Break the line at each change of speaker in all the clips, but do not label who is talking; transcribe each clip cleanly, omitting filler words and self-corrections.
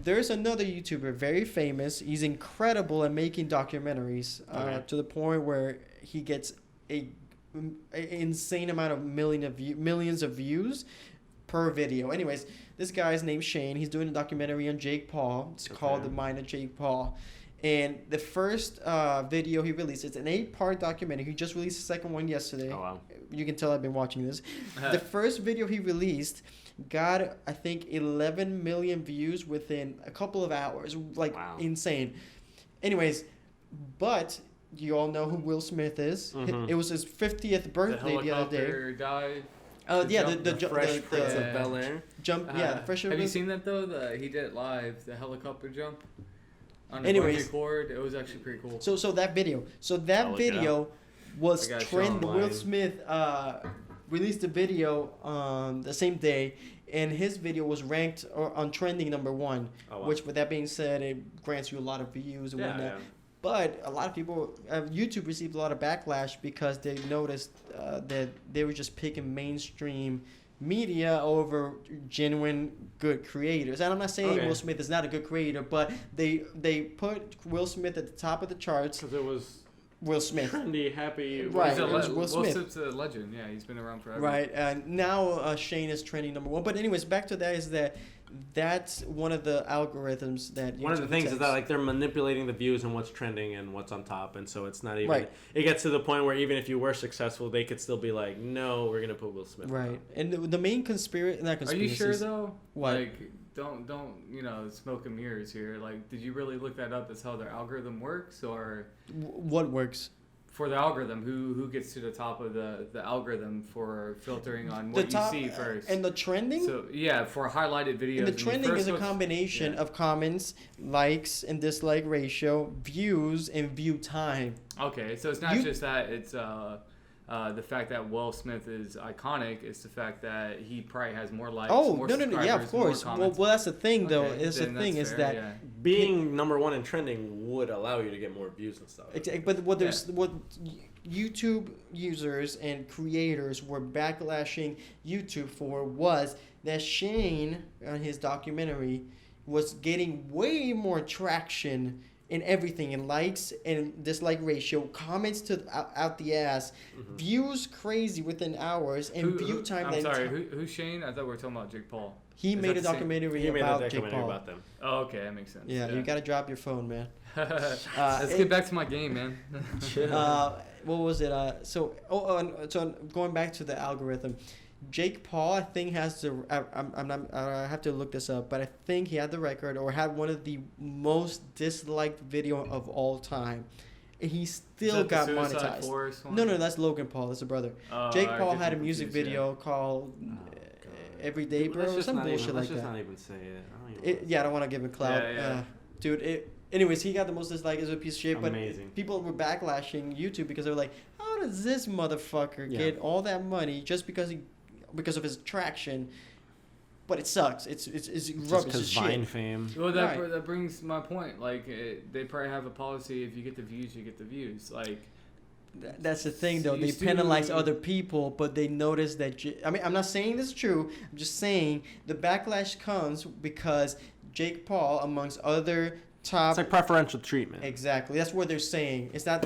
there's another YouTuber, very famous. He's incredible at making documentaries to the point where he gets a insane amount of millions of views per video. Anyways, this guy's named Shane. He's doing a documentary on Jake Paul. It's called The Mind of Jake Paul. And the first video he released, it's an 8-part documentary. He just released the second one yesterday. Oh, wow. You can tell I've been watching this. The first video he released got, I think, 11 million views within a couple of hours. Like, insane. Anyways, but you all know who Will Smith is. Mm-hmm. It was his 50th birthday the other day.
Died.
Oh, yeah,
the Fresh Prince of Bel-Air.
Jump, the Fresh
Have you seen that, though? He did it live, the helicopter jump.
Anyways,
it was actually pretty cool.
So that video. Was trending. Will Smith released a video the same day, and his video was ranked on trending number 1. Oh, wow. Which, with that being said, it grants you a lot of views and whatnot. Yeah. But a lot of people, YouTube received a lot of backlash because they noticed that they were just picking mainstream media over genuine good creators. And I'm not saying Will Smith is not a good creator, but they put Will Smith at the top of the charts
because it was
Will Smith,
trendy, happy.
Right,
Will
Smith.
Will Smith's a legend. Yeah, he's been around forever.
Right, and now Shane is trending number 1. But anyways, back to that is that's one of the algorithms that
one of the things
takes.
is that like they're manipulating the views and what's trending and what's on top, and so it's not even it gets to the point where even if you were successful, they could still be like, no, we're gonna put Will Smith
right
on top.
And the main conspiracy.
Are you sure though?
What?
Like, don't smoke and mirrors here. Like, did you really look that up as how their algorithm works, or
what works?
For the algorithm, who gets to the top of the algorithm for filtering on what you see first?
And the trending?
So, yeah, for highlighted videos.
And the trending is a combination of comments, likes and dislike ratio, views, and view time.
Okay, so it's not just that. It's the fact that Will Smith is iconic. It's the fact that he probably has more likes, more subscribers,
yeah, of course. Well, that's the thing, though.
Being number 1 in trending would allow you to get more views and stuff.
Exactly. But what YouTube users and creators were backlashing YouTube for was that Shane, on his documentary, was getting way more traction in everything, in likes and dislike ratio, comments to out the ass, views crazy within hours, and view time.
I'm sorry, who's Shane? I thought we were talking about Jake Paul.
He made a documentary about Jake Paul.
About them.
Oh, okay, that makes sense.
Yeah, you gotta drop your phone, man.
Let's get back to my game, man.
What was it? So going back to the algorithm. Jake Paul, I think, has the. I have to look this up, but I think he had the record or had one of the most disliked video of all time. And he still got monetized. No, that's Logan Paul. That's a brother. Jake Paul had a music video called "Everyday Bro" or some bullshit like that.
Let's just not even say it.
I don't want to give him clout, dude. Anyways, he got the most disliked as a piece of shit.
Amazing.
But people were backlashing YouTube because they were like, "How does this motherfucker get all that money just because of his traction?" But it sucks. It's rubbish.
Because Vine fame.
Well, that brings my point. Like, they probably have a policy: if you get the views, you get the views. Like,
that's the thing, though. They penalize other people, but they notice that. I'm not saying this is true. I'm just saying the backlash comes because Jake Paul, amongst other top.
It's like preferential treatment.
Exactly. That's what they're saying. It's not.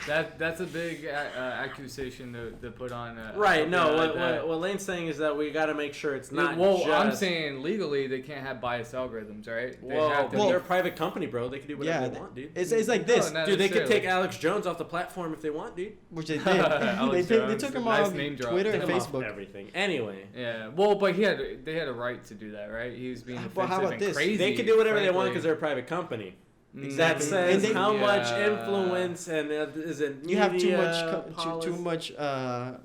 That's a big accusation to put on.
Right. No. What Lane's saying is that we got to make sure it's not.
Well,
just...
I'm saying legally they can't have biased algorithms, right?
They're a private company, bro. They can do whatever they want, dude.
It's like this,
dude. They could take Alex Jones off the platform if they want, dude.
Which they did. they took him off Twitter and Facebook.
Everything. Anyway.
Yeah. Well, but they had a right to do that, right? He was being offensive and crazy.
They can do whatever they want because they're a private company. Exactly. That says how much influence and is it
you have too much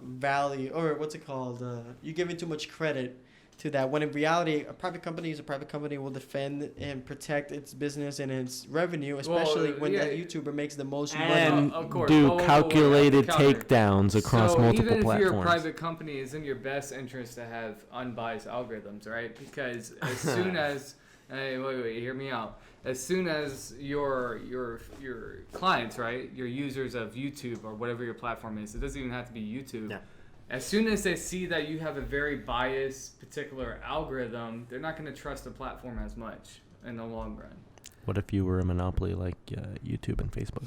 value, or what's it called? You're giving too much credit to that, when in reality a private company is a private company, will defend and protect its business and its revenue, especially when that YouTuber makes the most money.
And do calculated takedowns across multiple platforms.
Even if your private company, is in your best interest to have unbiased algorithms, right? Because as soon as wait, hear me out. As soon as your clients, right, your users of YouTube or whatever your platform is, it doesn't even have to be YouTube. Yeah. As soon as they see that you have a very biased particular algorithm, they're not going to trust the platform as much. in the long run.
What if you were a monopoly like YouTube and Facebook?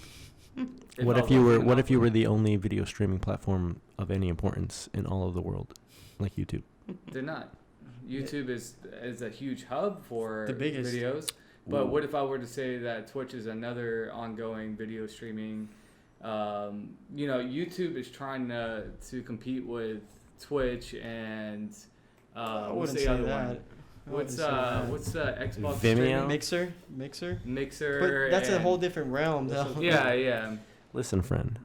If
What
I
if you
was a
were What if you were
monopoly.
the only video streaming platform of any importance in all of the world, like YouTube?
They're not. YouTube is a huge hub for
The biggest.
videos. But
Ooh.
what if I were to say that Twitch is another ongoing video streaming? YouTube is trying to compete with Twitch and
I
what's
wouldn't
the
say
other
that.
one?
I wouldn't
What's
say that.
what's the Xbox
Vimeo?
streaming?
Mixer.
Mixer.
But that's a
and-
whole different realm, though.
Yeah.
Listen, friend,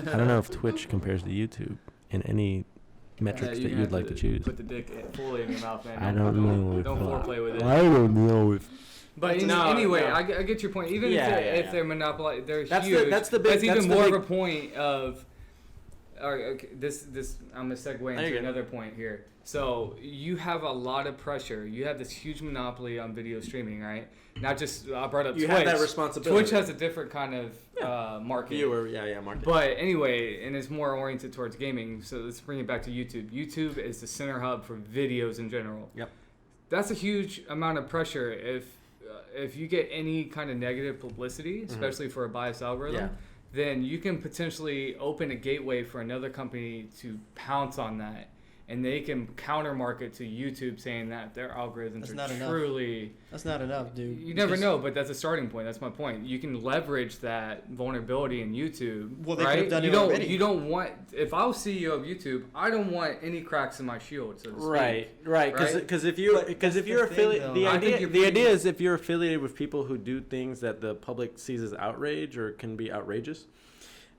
I don't know if Twitch compares to YouTube in any metrics that you'd like to choose.
Put the dick fully in your mouth, man.
I don't know. if
Don't foreplay with it.
I don't know if.
But
No,
anyway,
no.
I get your point. Even if they're monopoly, they're
That's
huge.
that's the big.
That's even
that's the
more
big,
of a point of. All right, okay, this I'm gonna segue
There you
into
go.
another point here. So you have a lot of pressure. You have this huge monopoly on video streaming, right? Not just I brought up
You
Twitch.
have that responsibility.
Twitch has a different kind of market.
viewer. Market.
But anyway, and it's more oriented towards gaming. So let's bring it back to YouTube. YouTube is the center hub for videos in general.
Yep.
That's a huge amount of pressure. If you get any kind of negative publicity, especially for a biased algorithm, then you can potentially open a gateway for another company to pounce on that. And they can counter market to YouTube saying that their algorithms
That's
are
not enough.
truly...
That's not enough, dude.
You never know, but that's a starting point. That's my point. You can leverage that vulnerability in YouTube.
Well, they
right?
could have done
you
it
don't,
already.
You don't want... If I was CEO of YouTube, I don't want any cracks in my shield, so to speak.
Right. Because if you're
that's the
affiliated,
thing,
the
though.
I think
idea
you're
the idea is if you're affiliated with people who do things that the public sees as outrage or can be outrageous.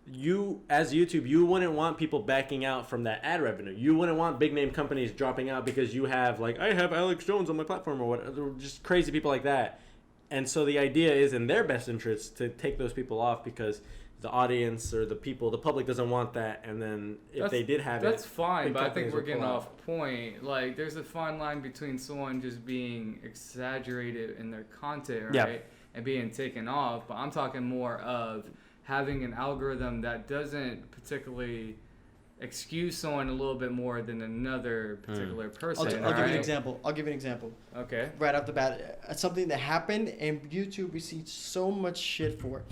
You, as YouTube, you wouldn't want people backing out from that ad revenue. You wouldn't want big name companies dropping out because you have, like, I have Alex Jones on my platform or whatever, just crazy people like that. And so the idea is in their best interest to take those people off because the audience or the public doesn't want that. And then if they did have
that's
it,
fine,
big
but I
companies
think we're
will
getting
pull out.
off point. Like, there's a fine line between someone just being exaggerated in their content, right?
Yeah.
And being taken off. But I'm talking more of having an algorithm that doesn't particularly excuse someone a little bit more than another particular person.
I'll give you an example.
Okay.
Right off the bat, something that happened and YouTube received so much shit for.